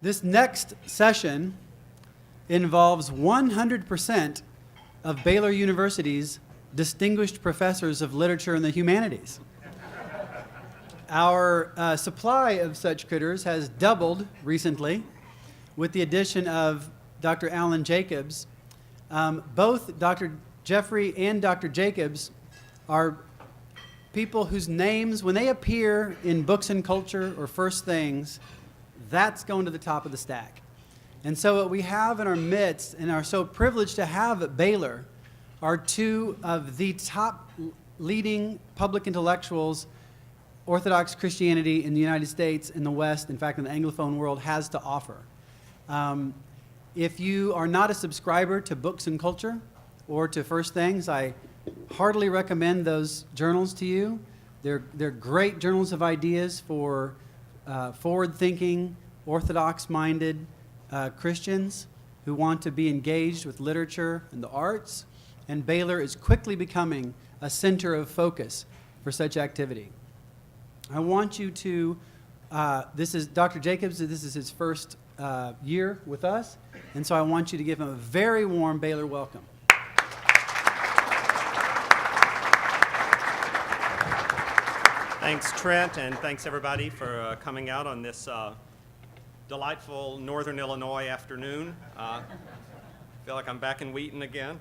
This next session involves 100% of Baylor University's distinguished professors of literature and the humanities. Our supply of such critters has doubled recently with the addition of Dr. Alan Jacobs. Both Dr. Jeffery and Dr. Jacobs are people whose names, when they appear in Books and Culture or First Things, that's going to the top of the stack. And so what we have in our midst and are so privileged to have at Baylor are two of the top leading public intellectuals Orthodox Christianity in the United States, in the West, in fact in the Anglophone world, has to offer. If you are not a subscriber to Books and Culture or to First Things, I heartily recommend those journals to you. They're great journals of ideas for forward-thinking, Orthodox-minded Christians who want to be engaged with literature and the arts, and Baylor is quickly becoming a center of focus for such activity. I want you to, this is Dr. Jacobs, this is his first year with us, and so I want you to give him a very warm Baylor welcome. Thanks, Trent, and thanks everybody for coming out on this delightful Northern Illinois afternoon. I feel like I'm back in Wheaton again.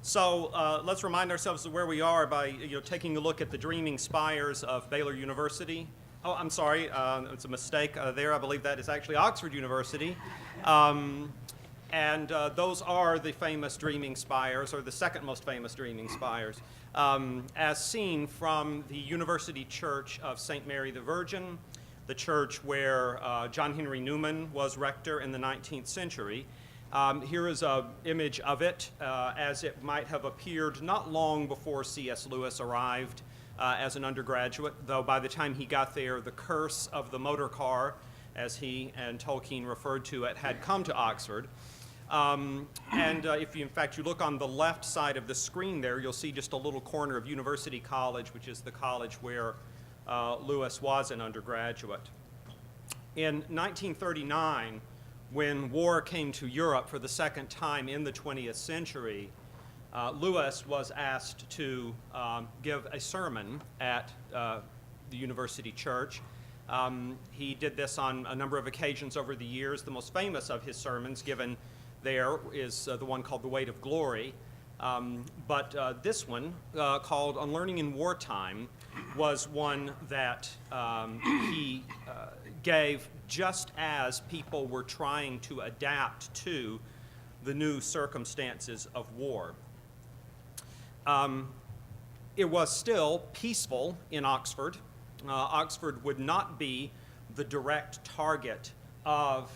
So let's remind ourselves of where we are by taking a look at the dreaming spires of Baylor University. Oh, I'm sorry, it's a mistake there. I believe that is actually Oxford University. And those are the famous dreaming spires, or the second most famous dreaming spires, as seen from the University Church of St. Mary the Virgin, the church where John Henry Newman was rector in the 19th century. Here is an image of it as it might have appeared not long before C.S. Lewis arrived as an undergraduate, though by the time he got there, the curse of the motor car, as he and Tolkien referred to it, had come to Oxford. If you, in fact, you look on the left side of the screen there, you'll see just a little corner of University College, which is the college where Lewis was an undergraduate. In 1939, when war came to Europe for the second time in the 20th century, Lewis was asked to give a sermon at the University Church. He did this on a number of occasions over the years. The most famous of his sermons given there is the one called The Weight of Glory. But this one, called On Learning in Wartime, was one that he gave just as people were trying to adapt to the new circumstances of war. It was still peaceful in Oxford. Oxford would not be the direct target of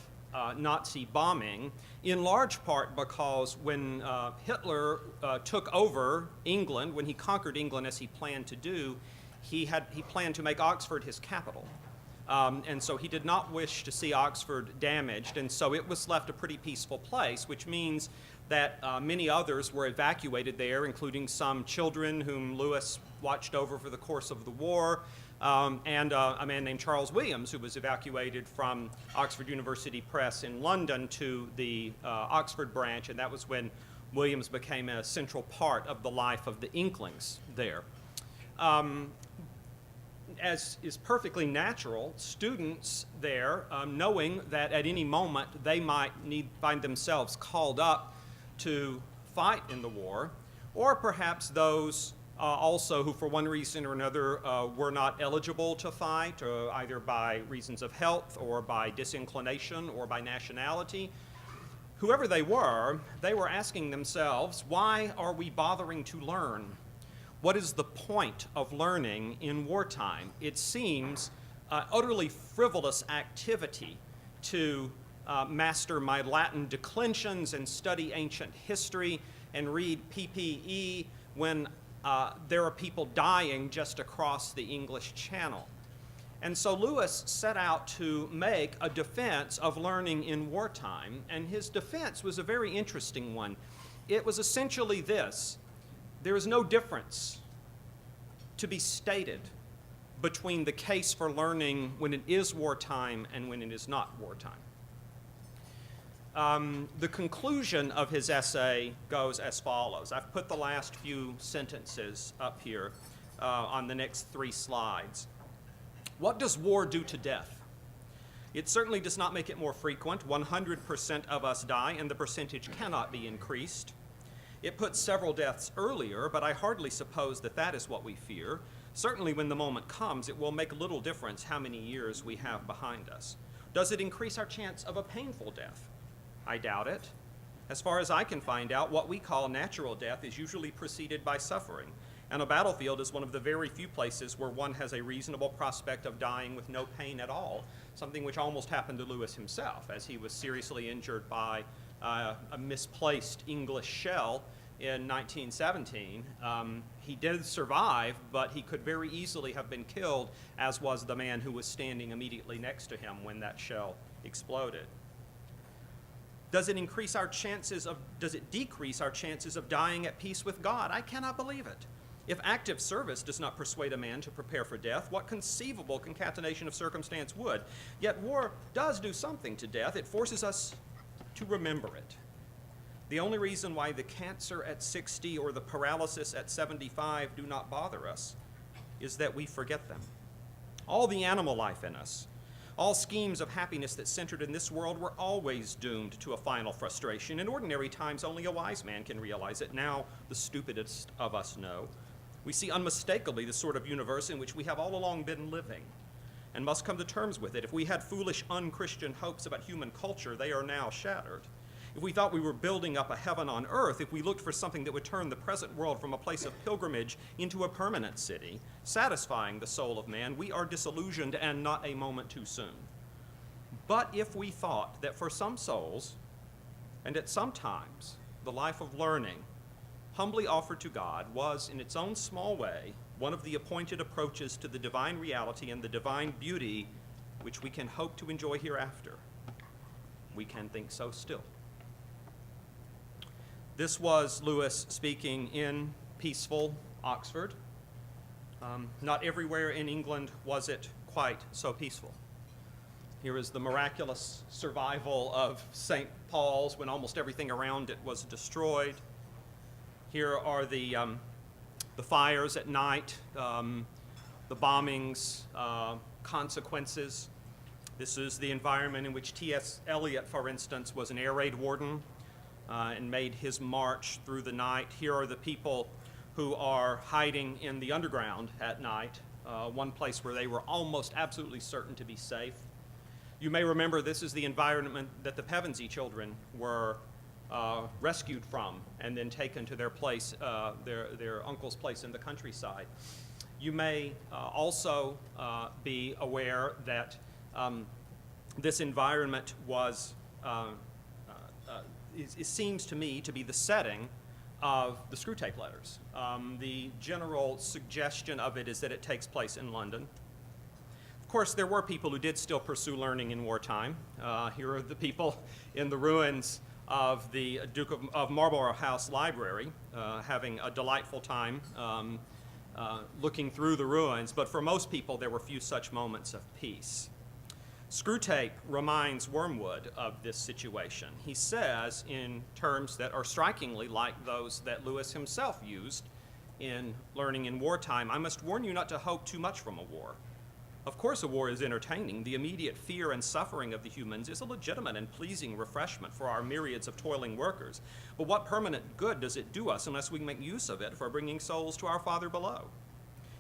Nazi bombing, in large part because when Hitler took over England, when he conquered England as he planned to do, he planned to make Oxford his capital. And so he did not wish to see Oxford damaged, and so it was left a pretty peaceful place, which means that many others were evacuated there, including some children whom Lewis watched over for the course of the war, and a man named Charles Williams, who was evacuated from Oxford University Press in London to the Oxford branch, and that was when Williams became a central part of the life of the Inklings there. As is perfectly natural, students there, knowing that at any moment they might find themselves called up to fight in the war, or perhaps those also who for one reason or another were not eligible to fight, either by reasons of health or by disinclination or by nationality. Whoever they were asking themselves, why are we bothering to learn? What is the point of learning in wartime? It seems utterly frivolous activity to master my Latin declensions and study ancient history and read PPE when there are people dying just across the English Channel. And so Lewis set out to make a defense of learning in wartime, and his defense was a very interesting one. It was essentially this: there is no difference to be stated between the case for learning when it is wartime and when it is not wartime. The conclusion of his essay goes as follows. I've put the last few sentences up here on the next 3 slides. What does war do to death? It certainly does not make it more frequent. 100% of us die, and the percentage cannot be increased. It puts several deaths earlier, but I hardly suppose that that is what we fear. Certainly when the moment comes, it will make little difference how many years we have behind us. Does it increase our chance of a painful death? I doubt it. As far as I can find out, what we call natural death is usually preceded by suffering, and a battlefield is one of the very few places where one has a reasonable prospect of dying with no pain at all, something which almost happened to Lewis himself, as he was seriously injured by a misplaced English shell in 1917. He did survive, but he could very easily have been killed, as was the man who was standing immediately next to him when that shell exploded. Does it decrease our chances of dying at peace with God? I cannot believe it. If active service does not persuade a man to prepare for death, what conceivable concatenation of circumstance would? Yet war does do something to death. It forces us to remember it. The only reason why the cancer at 60 or the paralysis at 75 do not bother us is that we forget them. All the animal life in us, all schemes of happiness that centered in this world were always doomed to a final frustration. In ordinary times, only a wise man can realize it. Now, the stupidest of us know. We see unmistakably the sort of universe in which we have all along been living and must come to terms with it. If we had foolish, unchristian hopes about human culture, they are now shattered. If we thought we were building up a heaven on earth, if we looked for something that would turn the present world from a place of pilgrimage into a permanent city, satisfying the soul of man, we are disillusioned and not a moment too soon. But if we thought that for some souls, and at some times, the life of learning, humbly offered to God, was in its own small way one of the appointed approaches to the divine reality and the divine beauty which we can hope to enjoy hereafter, we can think so still. This was Lewis speaking in peaceful Oxford. Not everywhere in England was it quite so peaceful. Here is the miraculous survival of St. Paul's when almost everything around it was destroyed. Here are the fires at night, the bombings, consequences. This is the environment in which T.S. Eliot, for instance, was an air raid warden and made his march through the night. Here are the people who are hiding in the underground at night, one place where they were almost absolutely certain to be safe. You may remember this is the environment that the Pevensey children were rescued from and then taken to their place, their uncle's place in the countryside. You may also be aware that this environment was it seems to me to be the setting of the Screwtape Letters. The general suggestion of it is that it takes place in London. Of course, there were people who did still pursue learning in wartime. Here are the people in the ruins of the Duke of Marlborough House Library, having a delightful time looking through the ruins, but for most people there were few such moments of peace. Screwtape reminds Wormwood of this situation. He says, in terms that are strikingly like those that Lewis himself used in learning in wartime, I must warn you not to hope too much from a war. Of course a war is entertaining. The immediate fear and suffering of the humans is a legitimate and pleasing refreshment for our myriads of toiling workers. But what permanent good does it do us unless we make use of it for bringing souls to our Father below?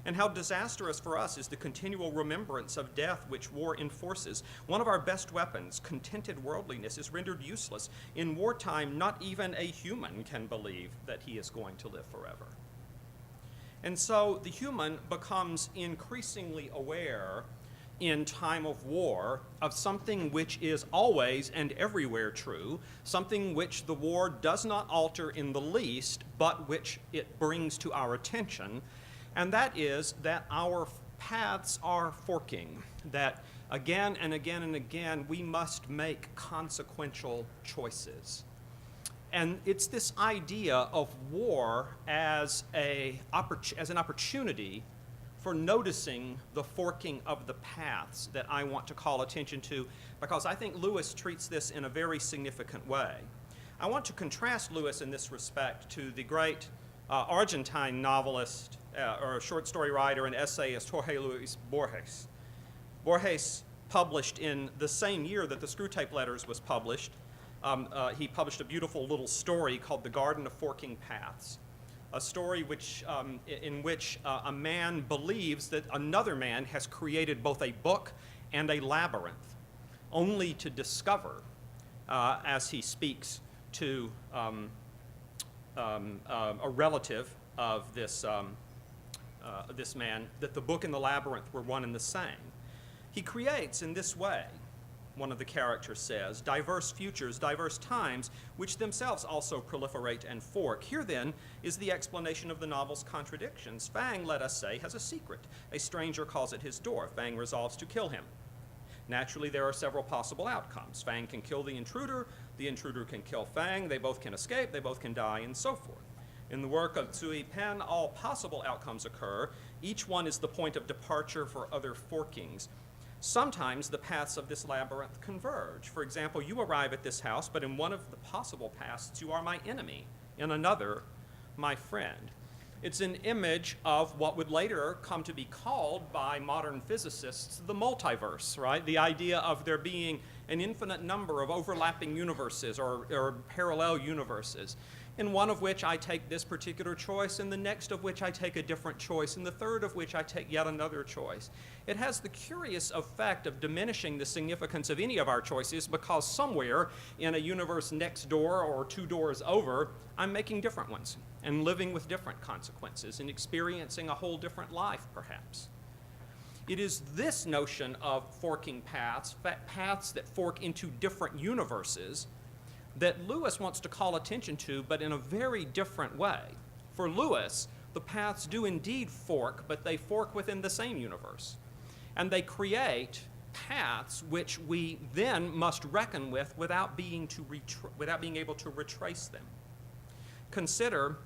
And how disastrous for us is the continual remembrance of death which war enforces. One of our best weapons, contented worldliness, is rendered useless. In wartime, not even a human can believe that he is going to live forever. And so the human becomes increasingly aware in time of war of something which is always and everywhere true, something which the war does not alter in the least, but which it brings to our attention, and that is that our paths are forking, that again and again and again we must make consequential choices. And it's this idea of war as an opportunity for noticing the forking of the paths that I want to call attention to, because I think Lewis treats this in a very significant way. I want to contrast Lewis in this respect to the great Argentine novelist or short story writer and essayist Jorge Luis Borges. Borges published in the same year that the Screwtape Letters was published. He published a beautiful little story called The Garden of Forking Paths, a story in which a man believes that another man has created both a book and a labyrinth, only to discover, as he speaks to a relative of this man, that the book and the labyrinth were one and the same. He creates in this way, one of the characters says, diverse futures, diverse times, which themselves also proliferate and fork. Here, then, is the explanation of the novel's contradictions. Fang, let us say, has a secret. A stranger calls at his door. Fang resolves to kill him. Naturally, there are several possible outcomes. Fang can kill the intruder can kill Fang, they both can escape, they both can die, and so forth. In the work of Tsui Pen, all possible outcomes occur. Each one is the point of departure for other forkings. Sometimes the paths of this labyrinth converge. For example, you arrive at this house, but in one of the possible paths, you are my enemy. In another, my friend. It's an image of what would later come to be called by modern physicists the multiverse, right? The idea of there being an infinite number of overlapping universes or parallel universes, in one of which I take this particular choice, in the next of which I take a different choice, in the third of which I take yet another choice. It has the curious effect of diminishing the significance of any of our choices, because somewhere in a universe next door or two doors over, I'm making different ones and living with different consequences and experiencing a whole different life, perhaps. It is this notion of forking paths, paths that fork into different universes, that Lewis wants to call attention to, but in a very different way. For Lewis, the paths do indeed fork, but they fork within the same universe. And they create paths which we then must reckon with without being able to retrace them. Consider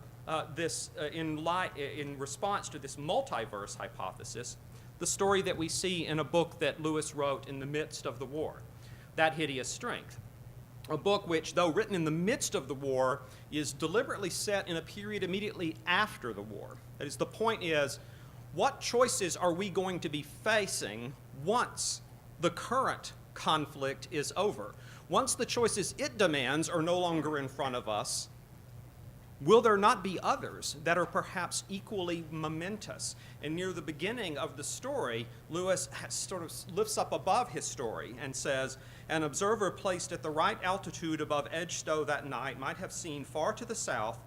this in response to this multiverse hypothesis, the story that we see in a book that Lewis wrote in the midst of the war, That Hideous Strength. A book which, though written in the midst of the war, is deliberately set in a period immediately after the war. That is, the point is, what choices are we going to be facing once the current conflict is over? Once the choices it demands are no longer in front of us, will there not be others that are perhaps equally momentous? And near the beginning of the story, Lewis sort of lifts up above his story and says, an observer placed at the right altitude above Edgestowe that night might have seen far to the south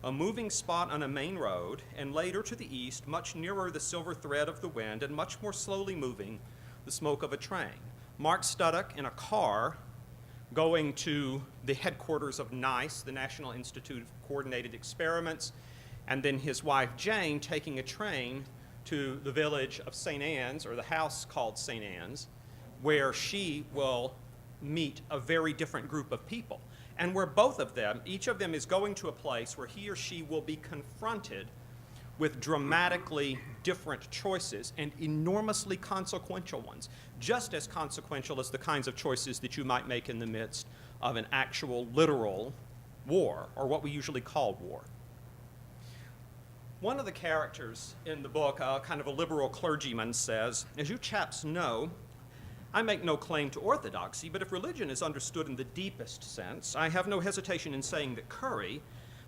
a moving spot on a main road, and later to the east, much nearer the silver thread of the wind and much more slowly moving, the smoke of a train. Mark Studdock in a car going to the headquarters of NICE, the National Institute of Coordinated Experiments, and then his wife Jane taking a train to the village of St. Anne's, or the house called St. Anne's, where she will meet a very different group of people, and where both of them, each of them is going to a place where he or she will be confronted with dramatically different choices and enormously consequential ones, just as consequential as the kinds of choices that you might make in the midst of an actual literal war, or what we usually call war. One of the characters in the book, kind of a liberal clergyman, says, as you chaps know, I make no claim to orthodoxy, but if religion is understood in the deepest sense, I have no hesitation in saying that Curry,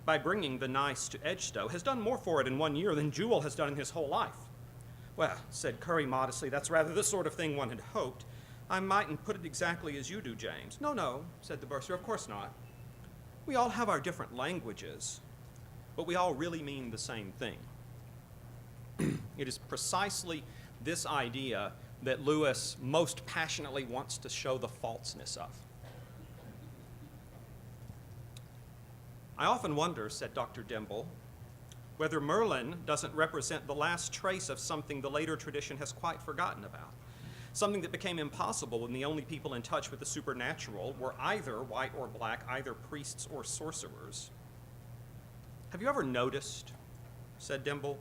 by bringing the NICE to Edgestowe, has done more for it in 1 year than Jewell has done in his whole life. Well, said Curry modestly, that's rather the sort of thing one had hoped. I mightn't put it exactly as you do, James. No, said the bursar, of course not. We all have our different languages, but we all really mean the same thing. It is precisely this idea that Lewis most passionately wants to show the falseness of. I often wonder, said Dr. Dimble, whether Merlin doesn't represent the last trace of something the later tradition has quite forgotten about, something that became impossible when the only people in touch with the supernatural were either white or black, either priests or sorcerers. Have you ever noticed, said Dimble,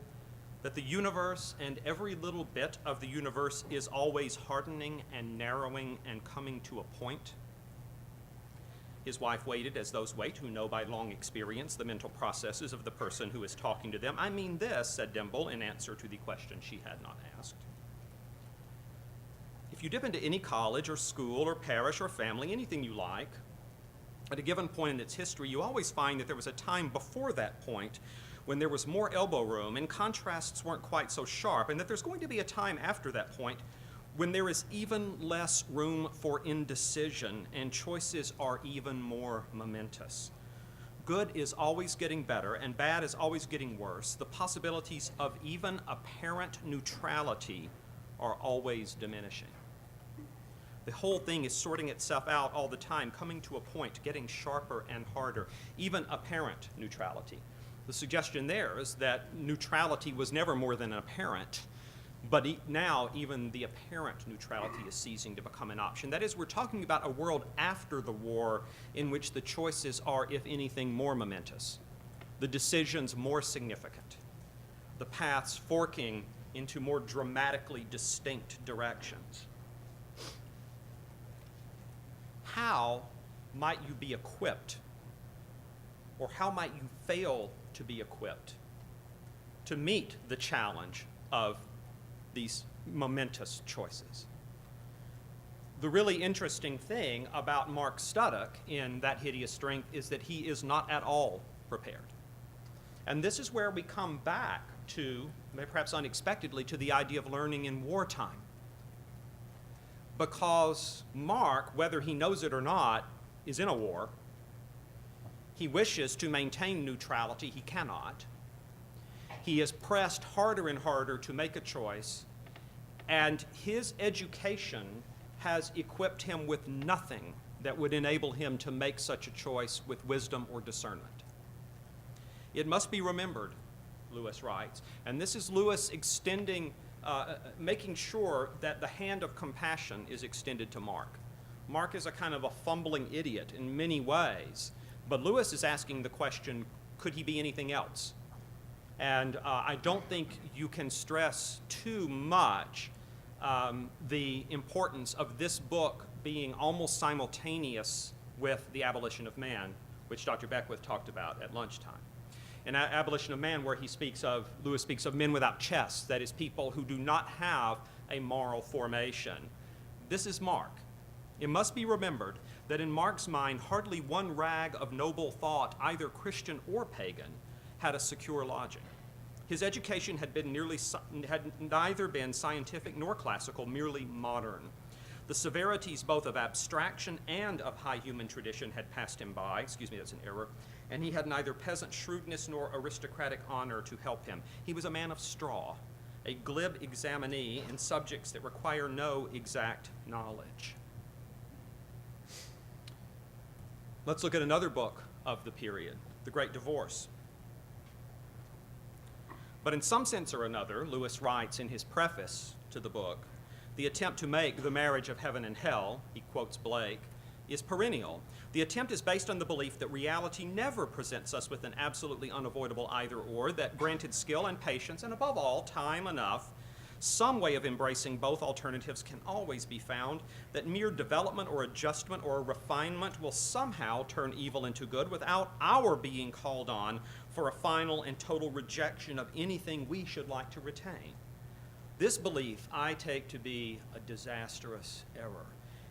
that the universe and every little bit of the universe is always hardening and narrowing and coming to a point? His wife waited, as those wait who know by long experience the mental processes of the person who is talking to them. "I mean this," said Dimble in answer to the question she had not asked. If you dip into any college or school or parish or family, anything you like, at a given point in its history, you always find that there was a time before that point when there was more elbow room and contrasts weren't quite so sharp, and that there's going to be a time after that point when there is even less room for indecision and choices are even more momentous. Good is always getting better and bad is always getting worse. The possibilities of even apparent neutrality are always diminishing. The whole thing is sorting itself out all the time, coming to a point, getting sharper and harder, even apparent neutrality. The suggestion there is that neutrality was never more than apparent, but now even the apparent neutrality is ceasing to become an option. That is, we're talking about a world after the war in which the choices are, if anything, more momentous, the decisions more significant, the paths forking into more dramatically distinct directions. How might you be equipped, or how might you fail to be equipped to meet the challenge of these momentous choices? The really interesting thing about Mark Studdock in That Hideous Strength is that he is not at all prepared. And this is where we come back to, perhaps unexpectedly, to the idea of learning in wartime. Because Mark, whether he knows it or not, is in a war. He wishes to maintain neutrality. He cannot. He is pressed harder and harder to make a choice, and his education has equipped him with nothing that would enable him to make such a choice with wisdom or discernment. It must be remembered, Lewis writes, and this is Lewis making sure that the hand of compassion is extended to Mark. Mark is a kind of a fumbling idiot in many ways, but Lewis is asking the question, could he be anything else? And I don't think you can stress too much the importance of this book being almost simultaneous with The Abolition of Man, which Dr. Beckwith talked about at lunchtime. In Abolition of Man, where Lewis speaks of men without chests, that is, people who do not have a moral formation. This is Mark. It must be remembered that in Mark's mind, hardly one rag of noble thought, either Christian or pagan, had a secure lodging. His education had neither been scientific nor classical, merely modern. The severities both of abstraction and of high human tradition had passed him by. Excuse me, that's an error. And he had neither peasant shrewdness nor aristocratic honor to help him. He was a man of straw, a glib examinee in subjects that require no exact knowledge. Let's look at another book of the period, The Great Divorce. But in some sense or another, Lewis writes in his preface to the book, the attempt to make the marriage of heaven and hell, he quotes Blake, is perennial. The attempt is based on the belief that reality never presents us with an absolutely unavoidable either-or, that granted skill and patience, and above all, time enough, some way of embracing both alternatives can always be found, that mere development or adjustment or refinement will somehow turn evil into good without our being called on for a final and total rejection of anything we should like to retain. This belief I take to be a disastrous error.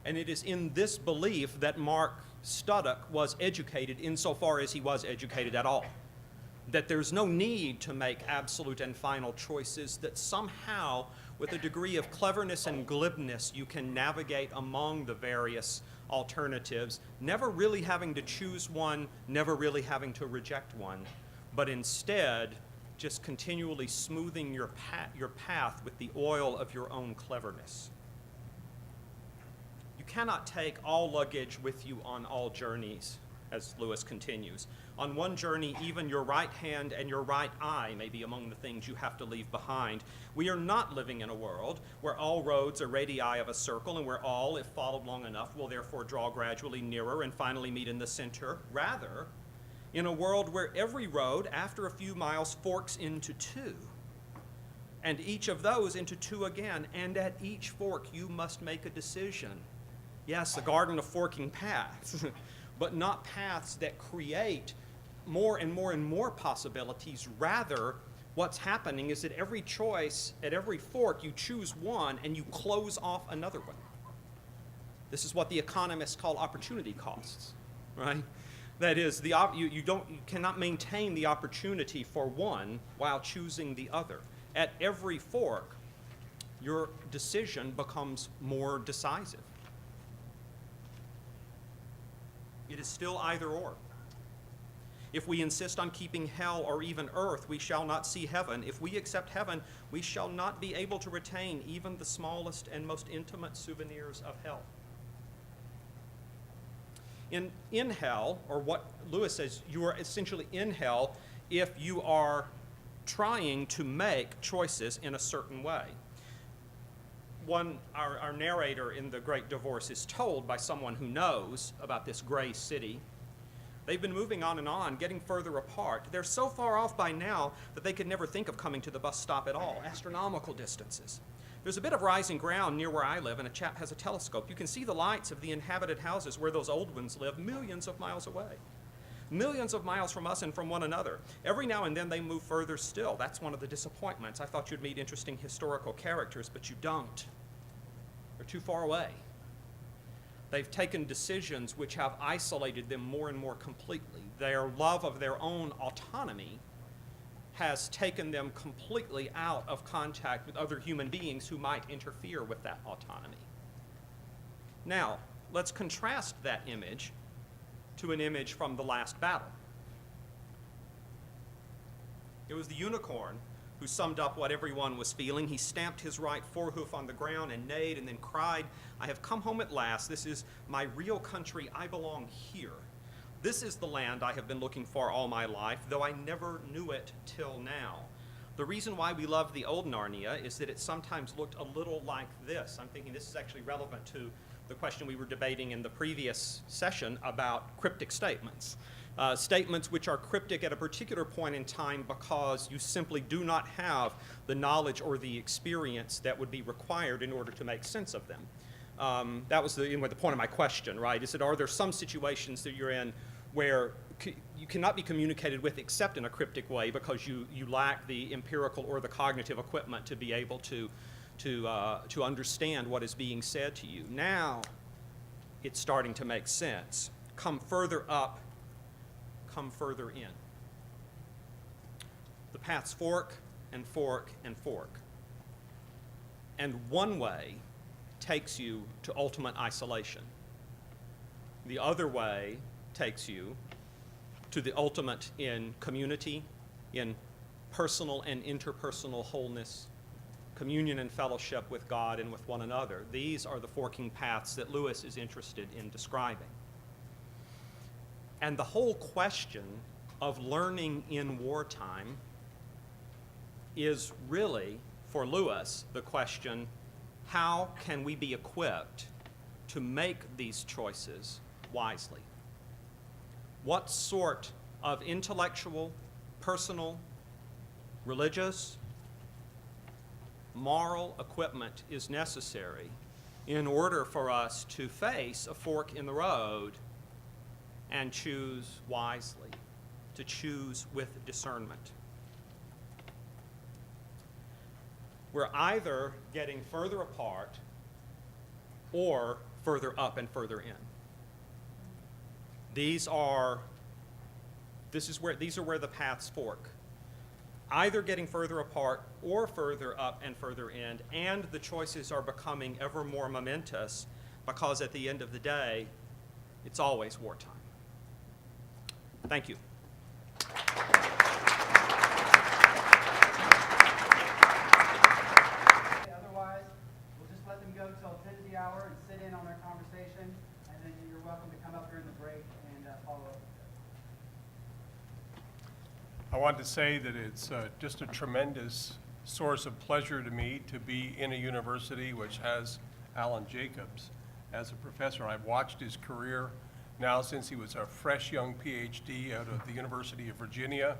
And it is in this belief that Mark Studdock was educated insofar as he was educated at all. That there's no need to make absolute and final choices, that somehow, with a degree of cleverness and glibness, you can navigate among the various alternatives, never really having to choose one, never really having to reject one, but instead just continually smoothing your path with the oil of your own cleverness. You cannot take all luggage with you on all journeys, as Lewis continues. On one journey, even your right hand and your right eye may be among the things you have to leave behind. We are not living in a world where all roads are radii of a circle and where all, if followed long enough, will therefore draw gradually nearer and finally meet in the center. Rather, in a world where every road, after a few miles, forks into two, and each of those into two again, and at each fork you must make a decision. Yes, the garden of forking paths, but not paths that create more and more and more possibilities. Rather, what's happening is that every choice, at every fork, you choose one and you close off another one. This is what the economists call opportunity costs, right? That is, you cannot maintain the opportunity for one while choosing the other. At every fork, your decision becomes more decisive. It is still either or. If we insist on keeping hell or even earth, we shall not see heaven. If we accept heaven, we shall not be able to retain even the smallest and most intimate souvenirs of hell. In hell, or what Lewis says, you are essentially in hell if you are trying to make choices in a certain way. Our narrator in The Great Divorce is told by someone who knows about this gray city. They've been moving on, getting further apart. They're so far off by now that they could never think of coming to the bus stop at all, astronomical distances. There's a bit of rising ground near where I live, and a chap has a telescope. You can see the lights of the inhabited houses where those old ones live millions of miles away. Millions of miles from us and from one another. Every now and then they move further still. That's one of the disappointments. I thought you'd meet interesting historical characters, but you don't. They're too far away. They've taken decisions which have isolated them more and more completely. Their love of their own autonomy has taken them completely out of contact with other human beings who might interfere with that autonomy. Now, let's contrast that image to an image from the last battle. It was the unicorn who summed up what everyone was feeling. He stamped his right forehoof on the ground and neighed and then cried, "I have come home at last. This is my real country. I belong here. This is the land I have been looking for all my life, though I never knew it till now." The reason why we love the old Narnia is that it sometimes looked a little like this. I'm thinking this is actually relevant to the question we were debating in the previous session about cryptic statements. Statements which are cryptic at a particular point in time because you simply do not have the knowledge or the experience that would be required in order to make sense of them. That was the point of my question, right? Is that are there some situations that you're in where you cannot be communicated with except in a cryptic way because you lack the empirical or the cognitive equipment to be able to understand what is being said to you? Now it's starting to make sense. Come further up, come further in. The paths fork and fork and fork. And one way takes you to ultimate isolation. The other way takes you to the ultimate in community, in personal and interpersonal wholeness, communion and fellowship with God and with one another. These are the forking paths that Lewis is interested in describing. And the whole question of learning in wartime is really, for Lewis, the question, how can we be equipped to make these choices wisely? What sort of intellectual, personal, religious, moral equipment is necessary in order for us to face a fork in the road and choose wisely, to choose with discernment? We're either getting further apart or further up and further in. These are where the paths fork. Either getting further apart or further up and further in, and the choices are becoming ever more momentous because at the end of the day, it's always wartime. Thank you. Otherwise, we'll just let them go till 10 to the hour and sit in on their conversation, and then you're welcome to come up during the break and follow up. I want to say that it's just a tremendous source of pleasure to me to be in a university which has Alan Jacobs as a professor. I've watched his career now since he was a fresh young PhD out of the University of Virginia,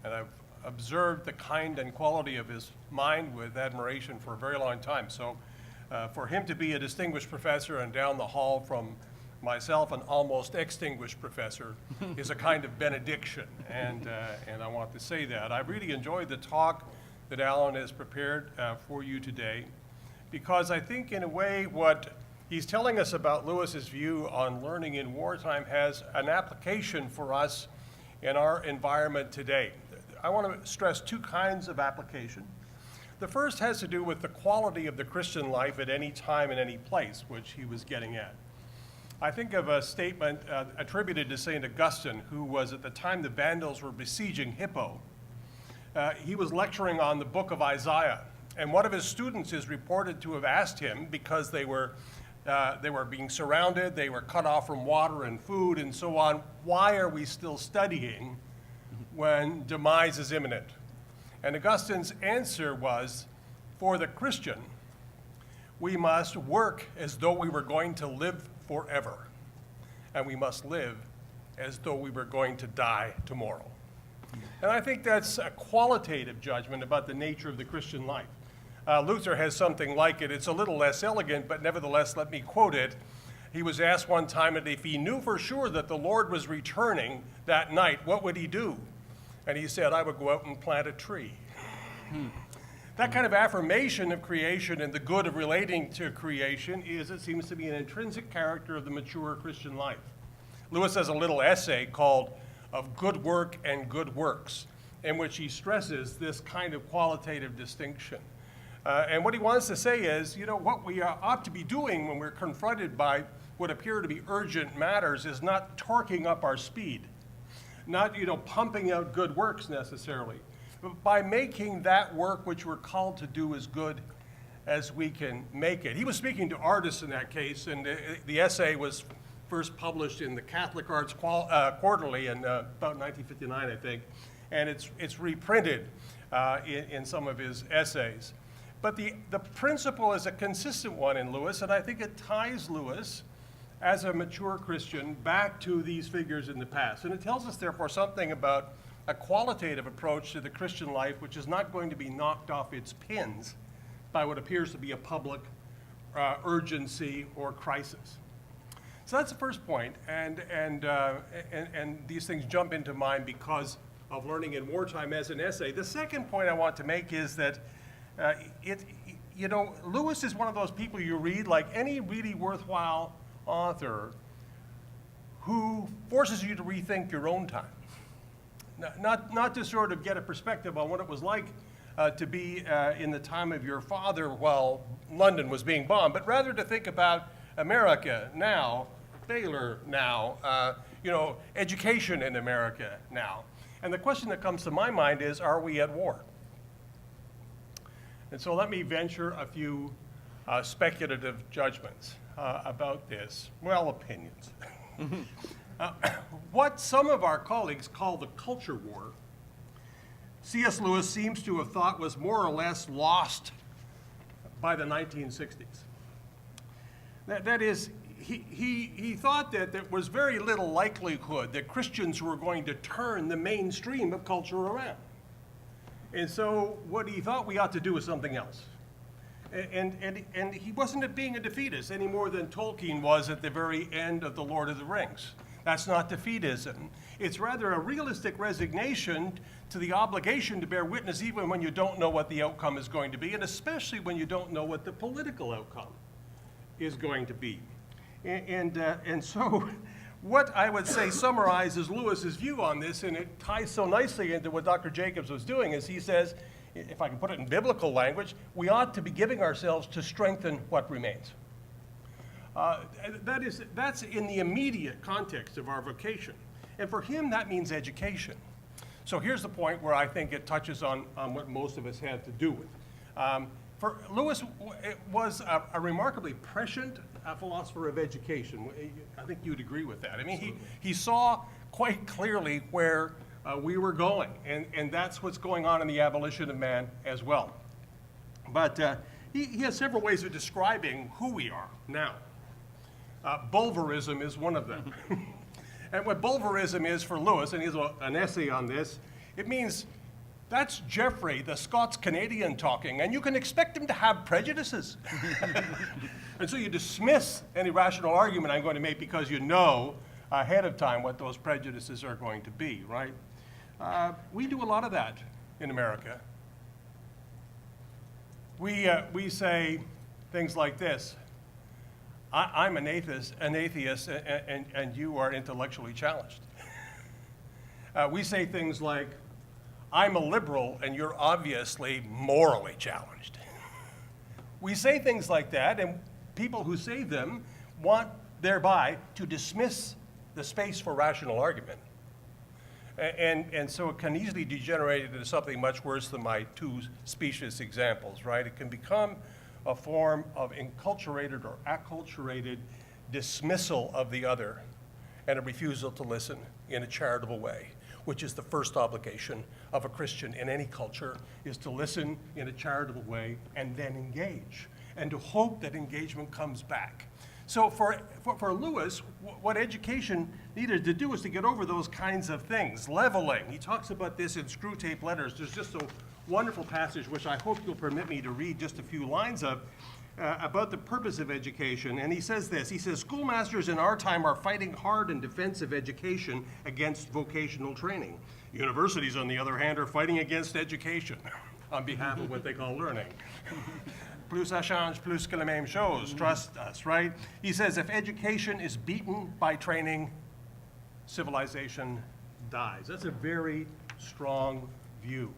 and observed the kind and quality of his mind with admiration for a very long time. So for him to be a distinguished professor and down the hall from myself, an almost extinguished professor, is a kind of benediction, and I want to say that. I really enjoyed the talk that Alan has prepared for you today, because I think in a way what he's telling us about Lewis's view on learning in wartime has an application for us in our environment today. I want to stress two kinds of application. The first has to do with the quality of the Christian life at any time and any place, which he was getting at. I think of a statement attributed to St. Augustine, who was at the time the Vandals were besieging Hippo. He was lecturing on the book of Isaiah, and one of his students is reported to have asked him, because they were being surrounded, they were cut off from water and food and so on, why are we still studying when demise is imminent? And Augustine's answer was, for the Christian, we must work as though we were going to live forever, and we must live as though we were going to die tomorrow. And I think that's a qualitative judgment about the nature of the Christian life. Luther has something like it. It's a little less elegant, but nevertheless, let me quote it. He was asked one time that if he knew for sure that the Lord was returning that night, what would he do? And he said, I would go out and plant a tree. That kind of affirmation of creation and the good of relating to creation is, it seems to be, an intrinsic character of the mature Christian life. Lewis has a little essay called Of Good Work and Good Works, in which he stresses this kind of qualitative distinction. And what he wants to say is, what we ought to be doing when we're confronted by what appear to be urgent matters is not torquing up our speed, not, pumping out good works necessarily, but by making that work which we're called to do as good as we can make it. He was speaking to artists in that case, and the essay was first published in the Catholic Arts Quarterly in about 1959, I think, and it's reprinted in some of his essays. But the principle is a consistent one in Lewis, and I think it ties Lewis as a mature Christian back to these figures in the past. And it tells us, therefore, something about a qualitative approach to the Christian life, which is not going to be knocked off its pins by what appears to be a public urgency or crisis. So that's the first point, and these things jump into mind because of learning in wartime as an essay. The second point I want to make is that Lewis is one of those people you read, like any really worthwhile author, who forces you to rethink your own time. Not to sort of get a perspective on what it was like to be in the time of your father while London was being bombed, but rather to think about America now, Baylor now, education in America now. And the question that comes to my mind is, are we at war? And so let me venture a few speculative judgments about this, opinions. What some of our colleagues call the culture war, C.S. Lewis seems to have thought was more or less lost by the 1960s. That is, he thought that there was very little likelihood that Christians were going to turn the mainstream of culture around. And so what he thought we ought to do was something else. And he wasn't being a defeatist any more than Tolkien was at the very end of The Lord of the Rings. That's not defeatism. It's rather a realistic resignation to the obligation to bear witness even when you don't know what the outcome is going to be, and especially when you don't know what the political outcome is going to be. And so what I would say summarizes Lewis's view on this, and it ties so nicely into what Dr. Jacobs was doing, is he says, if I can put it in biblical language, we ought to be giving ourselves to strengthen what remains. That's in the immediate context of our vocation. And for him, that means education. So here's the point where I think it touches on what most of us have to do with. For Lewis, it was a remarkably prescient philosopher of education. I think you'd agree with that. I mean, he saw quite clearly where we were going, and that's what's going on in the abolition of man as well. But he has several ways of describing who we are now. Bulverism is one of them. And what bulverism is for Lewis, and he has an essay on this, it means That's Jeffrey, the Scots-Canadian talking, and you can expect him to have prejudices. And so you dismiss any rational argument I'm going to make because you know ahead of time what those prejudices are going to be, right? We do a lot of that in America. We say things like this: I'm an atheist, and you are intellectually challenged. We say things like, I'm a liberal, and you're obviously morally challenged. We say things like that, and people who say them want thereby to dismiss the space for rational argument. And so it can easily degenerate into something much worse than my two specious examples, right? It can become a form of enculturated or acculturated dismissal of the other and a refusal to listen in a charitable way, which is the first obligation of a Christian in any culture, is to listen in a charitable way and then engage, and to hope that engagement comes back. So for Lewis, what education needed to do is to get over those kinds of things. Leveling, he talks about this in Screwtape Letters. There's just a wonderful passage, which I hope you'll permit me to read just a few lines of, about the purpose of education. And he says this, he says, schoolmasters in our time are fighting hard in defense of education against vocational training. Universities, on the other hand, are fighting against education on behalf of what they call learning. Plus ça change, plus que la même chose, trust us, right? He says, if education is beaten by training, civilization dies. That's a very strong view.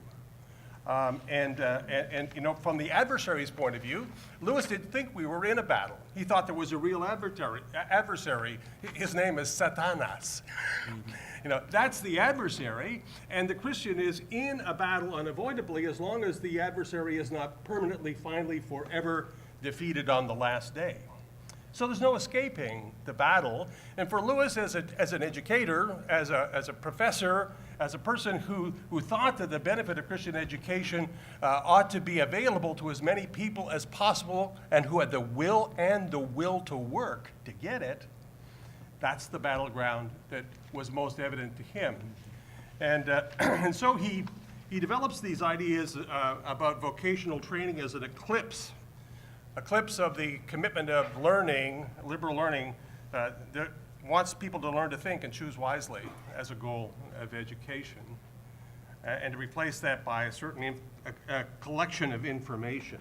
And you know, from the adversary's point of view, Lewis didn't think we were in a battle. He thought there was a real adversary. His name is Satanas. You know, that's the adversary, and the Christian is in a battle unavoidably as long as the adversary is not permanently, finally, forever defeated on the last day. So there's no escaping the battle. And for Lewis, as an educator, as a professor, as a person who thought that the benefit of Christian education ought to be available to as many people as possible, and who had the will to work to get it, that's the battleground that was most evident to him. And, and so he develops these ideas about vocational training as an eclipse of the commitment of learning, liberal learning, that wants people to learn to think and choose wisely as a goal of education, and to replace that by a certain collection of information.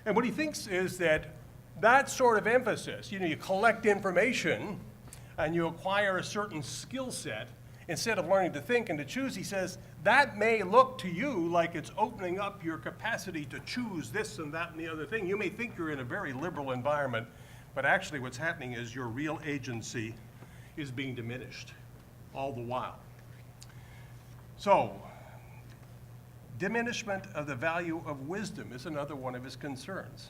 And what he thinks is that that sort of emphasis, you know, you collect information and you acquire a certain skill set instead of learning to think and to choose, he says, that may look to you like it's opening up your capacity to choose this and that and the other thing. You may think you're in a very liberal environment, but actually what's happening is your real agency is being diminished all the while. So, diminishment of the value of wisdom is another one of his concerns.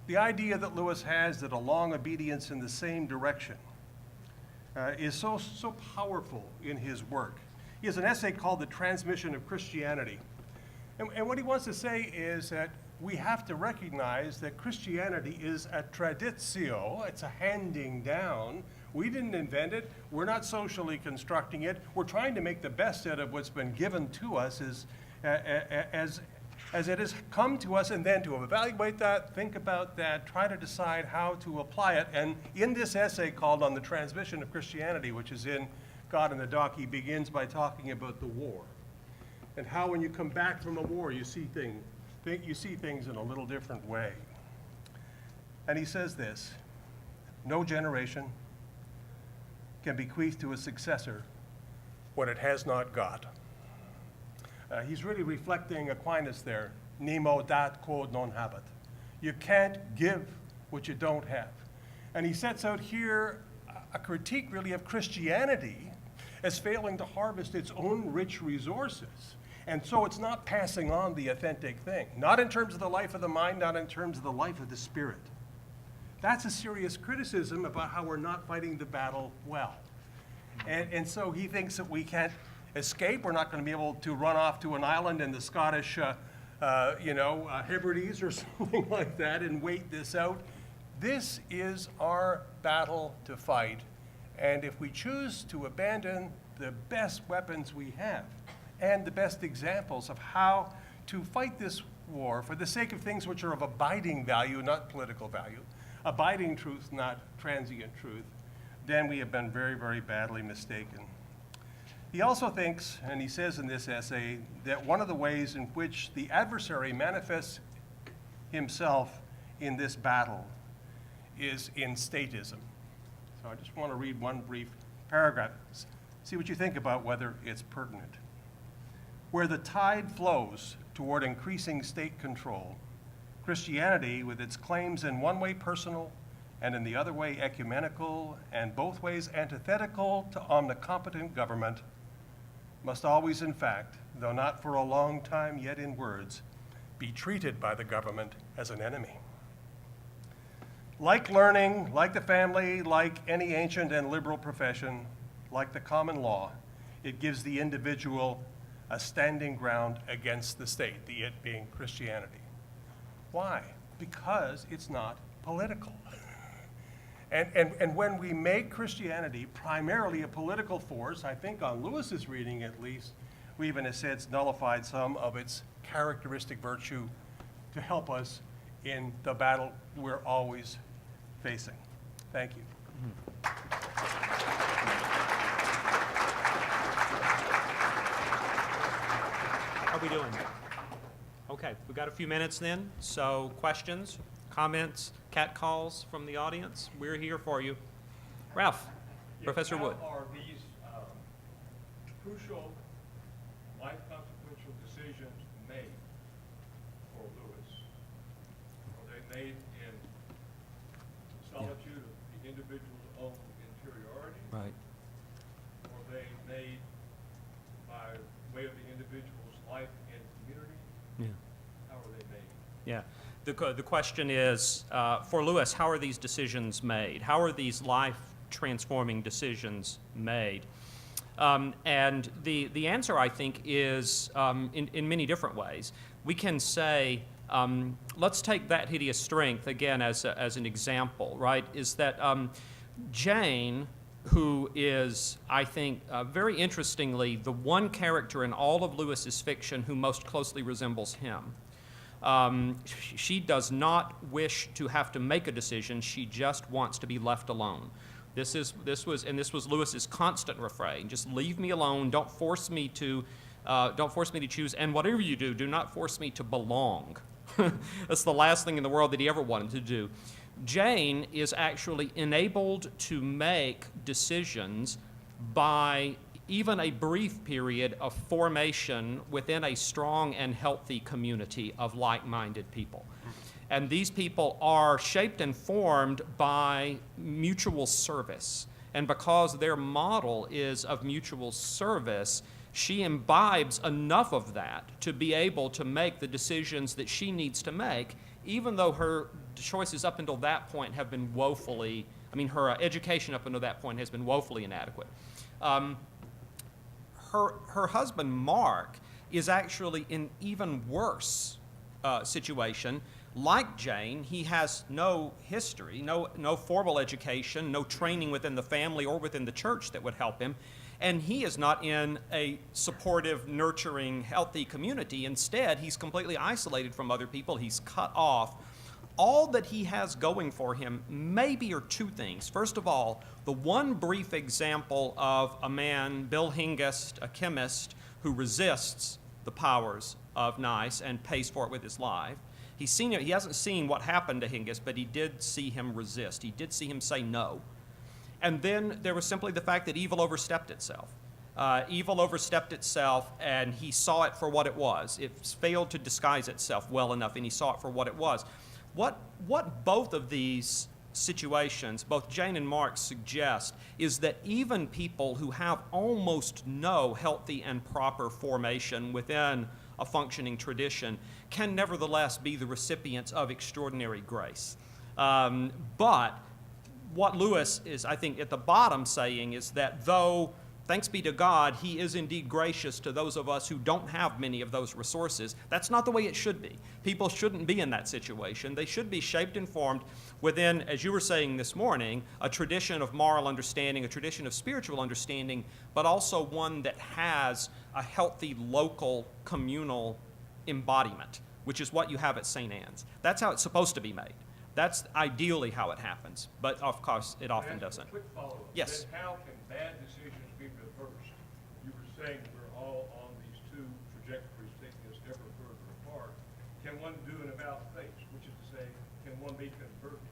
The idea that Lewis has that a long obedience in the same direction is so powerful in his work. He has an essay called The Transmission of Christianity. And what he wants to say is that we have to recognize that Christianity is a traditio, it's a handing down. We didn't invent it, we're not socially constructing it, we're trying to make the best out of what's been given to us as it has come to us, and then to evaluate that, think about that, try to decide how to apply it. And in this essay called On the Transmission of Christianity, which is in God in the Dock, he begins by talking about the war and how when you come back from a war, you see things in a little different way. And he says this, no generation can bequeath to a successor what it has not got. He's really reflecting Aquinas there, nemo dat quod non habet. You can't give what you don't have. And he sets out here a critique really of Christianity as failing to harvest its own rich resources. And so it's not passing on the authentic thing, not in terms of the life of the mind, not in terms of the life of the spirit. That's a serious criticism about how we're not fighting the battle well. And so he thinks that we can't escape. We're not going to be able to run off to an island in the Scottish, Hebrides or something like that and wait this out. This is our battle to fight. And if we choose to abandon the best weapons we have, and the best examples of how to fight this war for the sake of things which are of abiding value, not political value, abiding truth, not transient truth, then we have been very, very badly mistaken. He also thinks, and he says in this essay, that one of the ways in which the adversary manifests himself in this battle is in statism. So I just want to read one brief paragraph, see what you think about whether it's pertinent. Where the tide flows toward increasing state control, Christianity, with its claims in one way personal and in the other way ecumenical and both ways antithetical to omnicompetent government, must always, in fact, though not for a long time yet in words, be treated by the government as an enemy. Like learning, like the family, like any ancient and liberal profession, like the common law, it gives the individual a standing ground against the state, the it being Christianity. Why? Because it's not political. And when we make Christianity primarily a political force, I think on Lewis's reading at least, we've in a sense nullified some of its characteristic virtue to help us in the battle we're always facing. Thank you. How are we doing? Okay, we've got a few minutes then, so questions, comments, catcalls from the audience? We're here for you. Ralph, Professor Wood. How are these crucial life consequential decisions made for Lewis? Are they made in solitude of the individual's own interiority? Right. Or are they made by way of the individual's life and community? Yeah. How are they made? Yeah. The question is, for Lewis, how are these decisions made? How are these life-transforming decisions made? And the answer, I think, is in many different ways. We can say, let's take That Hideous Strength, again, as an example, right? Is that Jane, who is, I think, very interestingly, the one character in all of Lewis's fiction who most closely resembles him. She does not wish to have to make a decision. She just wants to be left alone. This was Lewis's constant refrain: just leave me alone. Don't force me to choose. And whatever you do, do not force me to belong. That's the last thing in the world that he ever wanted to do. Jane is actually enabled to make decisions by even a brief period of formation within a strong and healthy community of like-minded people. And these people are shaped and formed by mutual service. And because their model is of mutual service, she imbibes enough of that to be able to make the decisions that she needs to make, even though her choices up until that point have been woefully, her education up until that point has been woefully inadequate. Her husband, Mark, is actually in even worse situation. Like Jane, he has no history, no formal education, no training within the family or within the church that would help him, and he is not in a supportive, nurturing, healthy community. Instead, he's completely isolated from other people. He's cut off. All that he has going for him maybe are two things. First of all, the one brief example of a man, Bill Hengist, a chemist, who resists the powers of Nice and pays for it with his life. He hasn't seen what happened to Hengist, but he did see him resist. He did see him say no. And then there was simply the fact that evil overstepped itself. Evil overstepped itself, and he saw it for what it was. It failed to disguise itself well enough, and he saw it for what it was. What both of these situations, both Jane and Mark, suggest is that even people who have almost no healthy and proper formation within a functioning tradition can nevertheless be the recipients of extraordinary grace. But what Lewis is, I think, at the bottom saying is that though Thanks be to God, he is indeed gracious to those of us who don't have many of those resources. That's not the way it should be. People shouldn't be in that situation. They should be shaped and formed within, as you were saying this morning, a tradition of moral understanding, a tradition of spiritual understanding, but also one that has a healthy local communal embodiment, which is what you have at St. Anne's. That's how it's supposed to be made. That's ideally how it happens, but of course it often doesn't. Quick follow-up. Yes. Then how can bad decisions be reversed? You were saying we're all on these two trajectories taking us ever further apart. Can one do an about-face, which is to say, can one be converted?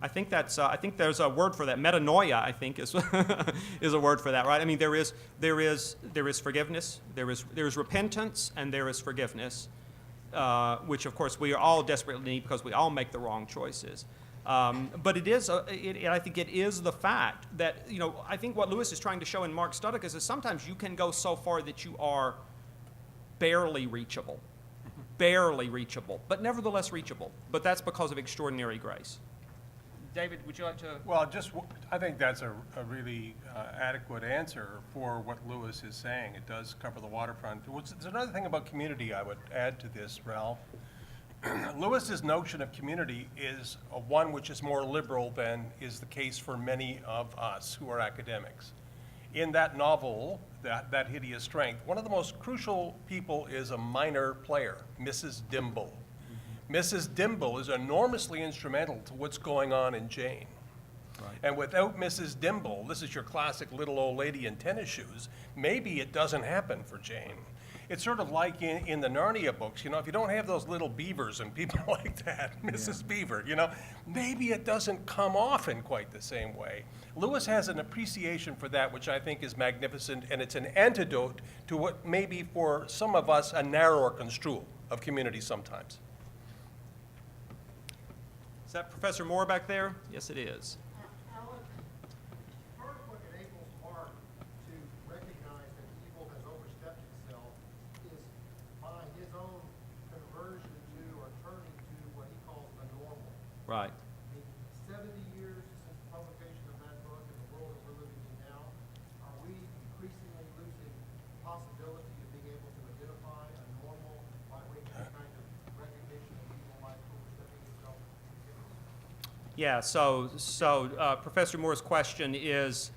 I think that's. I think there's a word for that. Metanoia, I think, is is a word for that, right? I mean, there is forgiveness, there is repentance, and there is forgiveness, which of course we are all desperately need because we all make the wrong choices. But it is. I think it is the fact that I think what Lewis is trying to show in Mark Studicus is sometimes you can go so far that you are barely reachable, but nevertheless reachable. But that's because of extraordinary grace. David, would you like to? Well, I think that's a really adequate answer for what Lewis is saying. It does cover the waterfront. There's another thing about community I would add to this, Ralph. Lewis's notion of community is one which is more liberal than is the case for many of us who are academics. In that novel, that Hideous Strength, one of the most crucial people is a minor player, Mrs. Dimble. Mrs. Dimble is enormously instrumental to what's going on in Jane. Right. And without Mrs. Dimble, this is your classic little old lady in tennis shoes, maybe it doesn't happen for Jane. It's sort of like in the Narnia books, if you don't have those little beavers and people like that, Mrs. Beaver, maybe it doesn't come off in quite the same way. Lewis has an appreciation for that, which I think is magnificent, and it's an antidote to what may be for some of us a narrower construal of community sometimes. Is that Professor Moore back there? Yes, it is. Alan, part of what enables Mark to recognize that evil has overstepped itself is by his own conversion to or turning to what he calls the normal. Right. I mean, 70 years since the publication of that book and the world that we're living in now, are we increasingly losing the possibility of being able to identify a normal by way of some kind of recognition of evil might overstepping itself? Yeah, so Professor Moore's question is,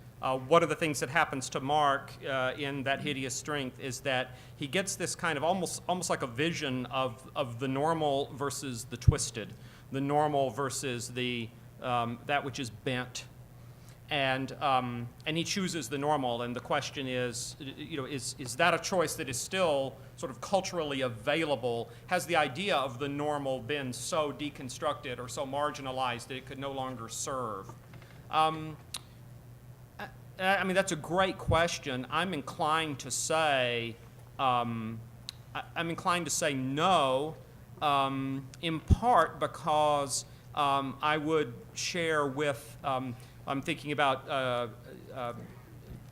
one of the things that happens to Mark in that Hideous Strength is that he gets this kind of almost like a vision of the normal versus the twisted, the normal versus the that which is bent, and he chooses the normal. And the question is, is that a choice that is still sort of culturally available? Has the idea of the normal been so deconstructed or so marginalized that it could no longer serve? I mean, that's a great question. I'm inclined to say no, in part because I would share with. I'm thinking about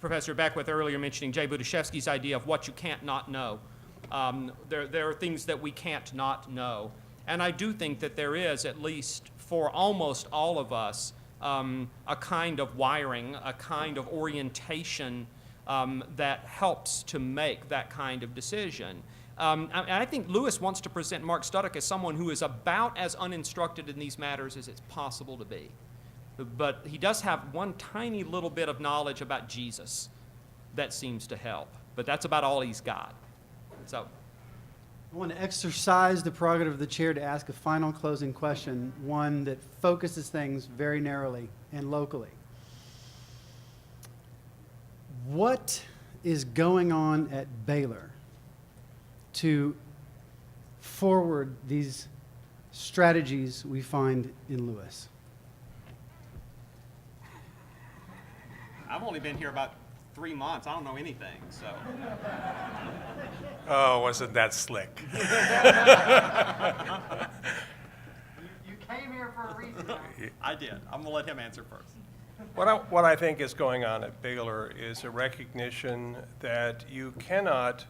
Professor Beckwith earlier mentioning Jay Budashevsky's idea of what you can't not know. There are things that we can't not know. And I do think that there is, at least for almost all of us, a kind of wiring, a kind of orientation that helps to make that kind of decision. And I think Lewis wants to present Mark Studicus as someone who is about as uninstructed in these matters as it's possible to be. But he does have one tiny little bit of knowledge about Jesus that seems to help. But that's about all he's got. So, I want to exercise the prerogative of the chair to ask a final closing question, one that focuses things very narrowly and locally. What is going on at Baylor to forward these strategies we find in Lewis? I've only been here about 3 months. I don't know anything, so. Oh, wasn't that slick? You came here for a reason. I did. I'm going to let him answer first. What I think is going on at Baylor is a recognition that you cannot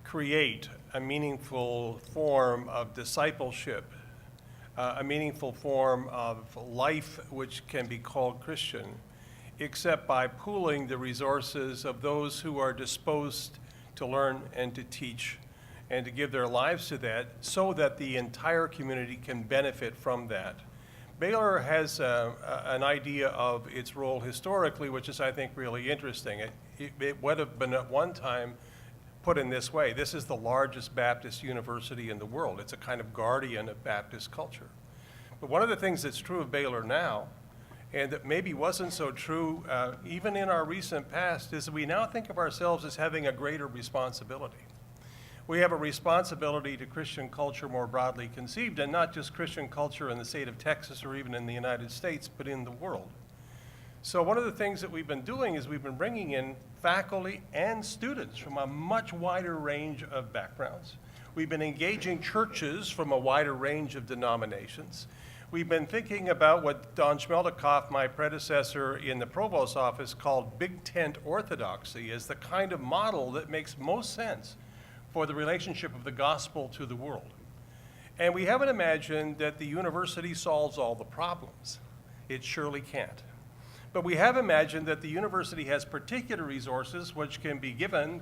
create a meaningful form of discipleship, a meaningful form of life which can be called Christian, except by pooling the resources of those who are disposed to learn and to teach and to give their lives to that so that the entire community can benefit from that. Baylor has an idea of its role historically, which is, I think, really interesting. It would have been at one time put in this way: this is the largest Baptist university in the world. It's a kind of guardian of Baptist culture. But one of the things that's true of Baylor now, and that maybe wasn't so true even in our recent past, is that we now think of ourselves as having a greater responsibility. We have a responsibility to Christian culture more broadly conceived, and not just Christian culture in the state of Texas or even in the United States, but in the world. So one of the things that we've been doing is we've been bringing in faculty and students from a much wider range of backgrounds. We've been engaging churches from a wider range of denominations. We've been thinking about what Don Schmeldekoff, my predecessor in the provost's office, called big tent orthodoxy as the kind of model that makes most sense for the relationship of the gospel to the world. And we haven't imagined that the university solves all the problems. It surely can't. But we have imagined that the university has particular resources which can be given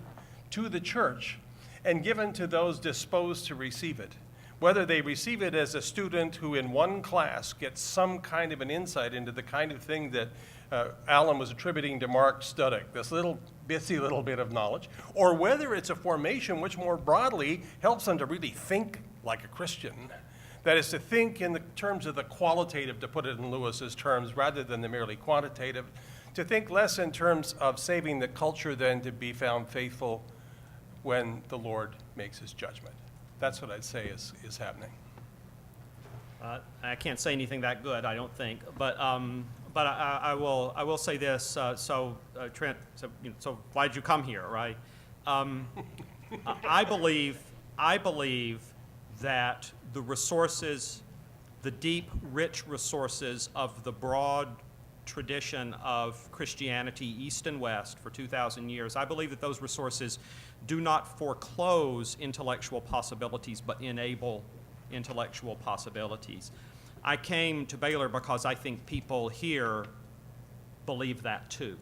to the church and given to those disposed to receive it. Whether they receive it as a student who in one class gets some kind of an insight into the kind of thing that Alan was attributing to Mark Studdick, this little bit of knowledge, or whether it's a formation which more broadly helps them to really think like a Christian. That is, to think in the terms of the qualitative, to put it in Lewis's terms, rather than the merely quantitative, to think less in terms of saving the culture than to be found faithful when the Lord makes his judgment. That's what I'd say is happening. I can't say anything that good, I don't think, but I will say this. Trent, so why'd you come here, right? I believe that the resources, the deep, rich resources of the broad tradition of Christianity, East and West, for 2,000 years, I believe that those resources do not foreclose intellectual possibilities, but enable intellectual possibilities. I came to Baylor because I think people here believe that too.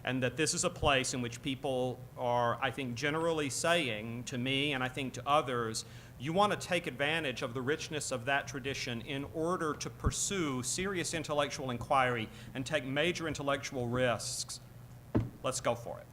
And that this is a place in which people are, I think, generally saying to me, and I think to others, you want to take advantage of the richness of that tradition in order to pursue serious intellectual inquiry and take major intellectual risks. Let's go for it.